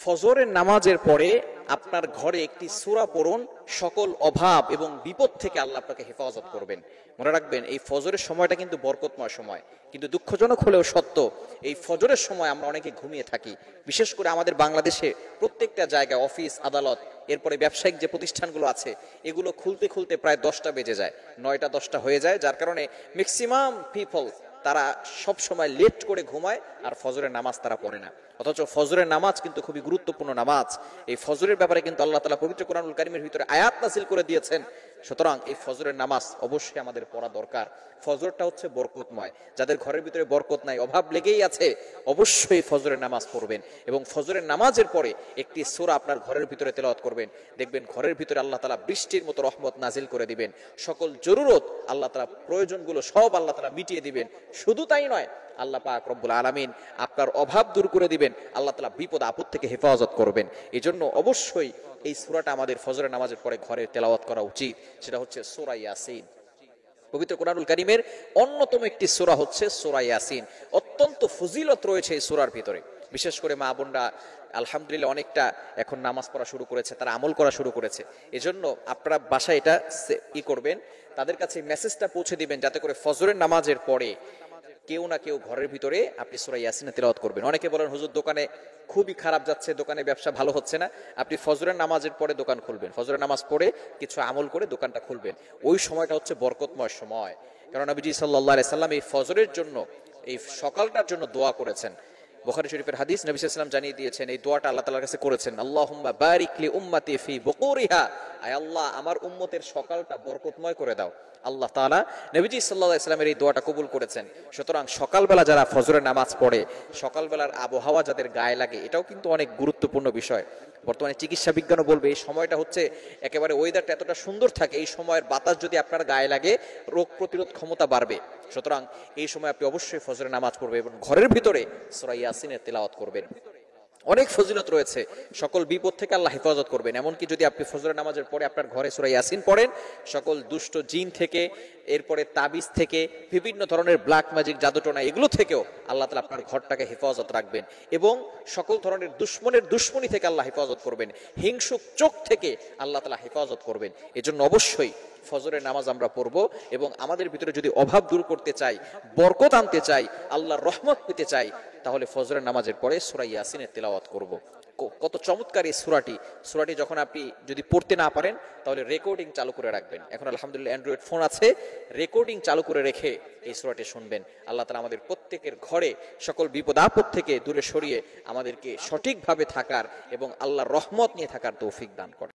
ফজরের নামাজের পরে আপনার ঘরে একটি সূরা পড়ুন, সকল অভাব এবং বিপদ থেকে আল্লাহ আপনাকে হেফাজত করবেন। মনে রাখবেন, এই ফজরের সময়টা কিন্তু বরকতময় সময়, কিন্তু দুঃখজনক হলেও সত্য, এই ফজরের সময় আমরা অনেকে ঘুমিয়ে থাকি। বিশেষ করে আমাদের বাংলাদেশে প্রত্যেকটা জায়গায় অফিস আদালত, এরপরে ব্যবসায়িক যে প্রতিষ্ঠানগুলো আছে, এগুলো খুলতে খুলতে প্রায় 10টা বেজে যায়, 9টা 10টা হয়ে যায়, যার কারণে ম্যাক্সিমাম পিপল তারা সব সময় লেট করে ঘুমায় আর ফজরের নামাজ তারা পড়ে না। অথচ ফজরের নামাজ কিন্তু খুবই গুরুত্বপূর্ণ নামাজ। এই ফজরের ব্যাপারে কিন্তু আল্লাহ তাআলা পবিত্র কোরআনুল কারীমের ভিতরে আয়াত নাযিল করে দিয়েছেন। সুতরাং এই ফজরের নামাজ অবশ্যই আমাদের পড়া দরকার। ফজরটা হচ্ছে বরকতময়। যাদের ঘরের ভিতরে বরকত নাই, অভাব লেগেই আছে, অবশ্যই ফজরের নামাজ পড়বেন এবং ফজরের নামাজের পরে একটি সূরা আপনার ঘরের ভিতরে তেলাওয়াত করবেন। দেখবেন ঘরের ভিতরে আল্লাহ তাআলা বৃষ্টির মতো রহমত নাজিল করে দিবেন। সকল জরুরত আল্লাহ তাআলা, প্রয়োজনগুলো সব আল্লাহ তাআলা মিটিয়ে দিবেন। শুধু তাই নয়, আল্লাহ পাক রব্বুল আলামিন আপনার অভাব দূর করে দিবেন। আল্লাহ তাআলা বিপদ আপদ থেকে হেফাজত করবেন। এই জন্য অবশ্যই এই সূরাটা আমাদের ফজরের নামাজের পরে ঘরে তেলাওয়াত করা উচিত। সেটা হচ্ছে সূরা ইয়াসিন। পবিত্র কোরআনুল কারীমের অন্যতম একটি সূরা হচ্ছে সূরা ইয়াসিন। অত্যন্ত ফজিলত রয়েছে এই সূরার ভিতরে। বিশেষ করে মা বোনরা আলহামদুলিল্লাহ অনেকটা এখন নামাজ পড়া শুরু করেছে, তারা আমল করা শুরু করেছে। এজন্য আপনারা বাসায় এটা করবেন, তাদের কাছে মেসেজটা পৌঁছে দিবেন, যাতে করে ফজরের নামাজের পরে কেউ না কেউ ঘরের ভিতরে আপনি সূরা ইয়াসিন তেলাওয়াত করবেন। অনেকে বলেন, হুজুর দোকানে খুবই খারাপ যাচ্ছে, দোকানে ব্যবসা ভালো হচ্ছে না। আপনি ফজরের নামাজের পরে দোকান খুলবেন, ফজরের নামাজ পড়ে কিছু আমল করে দোকানটা খুলবেন। ওই সময়টা হচ্ছে বরকতময় সময়। কারণ নবীজি সাল্লাল্লাহু আলাইহি সাল্লাম এই ফজরের জন্য, এই সকালটার জন্য দোয়া করেছেন। বুখারী শরীফের হাদিস, নবী সাল্লাল্লাহু আলাইহি ওয়াসাল্লাম জানিয়ে দিয়েছেন, এই দোয়াটা আল্লাহ তাআলার কাছে করেছেন, আল্লাহুম্মা বারিক লি উম্মতি ফি বুকুরিহা, আয় আল্লাহ আমার উম্মতের সকালটা বরকতময় করে দাও। আল্লাহ তাআলা নবীজি সাল্লাল্লাহু আলাইহি ওয়াসাল্লামের এই দোয়াটা কবুল করেছেন। সুতরাং সকালবেলা যারা ফজরের নামাজ পড়ে, সকালবেলার আবহাওয়া যাদের গায়ে লাগে, এটাও কিন্তু অনেক গুরুত্বপূর্ণ বিষয়। বর্তমানে চিকিৎসা বিজ্ঞানও বলবে এই সময়টা হচ্ছে একেবারে ওয়েদারটা এতটা সুন্দর থাকে, এই সময়ের বাতাস যদি আপনার গায়ে লাগে, রোগ প্রতিরোধ ক্ষমতা বাড়বে। সুতরাং এই সময় আপনি অবশ্যই ফজরের নামাজ পড়বেন এবং ঘরের ভিতরে সূরা ইয়াসিনের তেলাওয়াত করবেন। অনেক ফজিলত রয়েছে, সকল বিপদ থেকে আল্লাহ হেফাজত করবেন। এমনকি যদি আপনি ফজরের নামাজের পরে আপনার ঘরে সূরা ইয়াসিন পড়েন, সকল দুষ্ট জিন থেকে, এরপরে তাবিজ থেকে, বিভিন্ন ধরনের ব্ল্যাক ম্যাজিক, জাদুটোনা, এগুলো থেকেও আল্লাহ তাআলা আপনার ঘরটাকে হেফাজত রাখবেন এবং সকল ধরনের দুশ্মনের দুশ্মনী থেকে আল্লাহ হেফাজত করবেন, হিংসুক চোখ থেকে আল্লাহ তাআলা হেফাজত করবেন। এজন্য অবশ্যই ফজরের নামাজ আমরা পড়ব এবং আমাদের ভিতরে যদি অভাব দূর করতে চাই, বরকত আনতে চাই, আল্লাহর রহমত পেতে চাই, তাহলে ফজরের নামাজের পরে সূরা ইয়াসিনের তেলাওয়াত করব। কত চমৎকার এই সূরাটি যখন আপনি যদি পড়তে না পারেন, তাহলে রেকর্ডিং চালু করে রাখবেন। এখন আলহামদুলিল্লাহ অ্যান্ড্রয়েড ফোন আছে, রেকর্ডিং চালু করে রেখে এই সূরাটি শুনবেন। আল্লাহ তাআলা আমাদের প্রত্যেকের ঘরে সকল বিপদ আপদ থেকে দূরে সরিয়ে আমাদেরকে সঠিকভাবে থাকার এবং আল্লাহর রহমত নিয়ে থাকার তৌফিক দান করেন।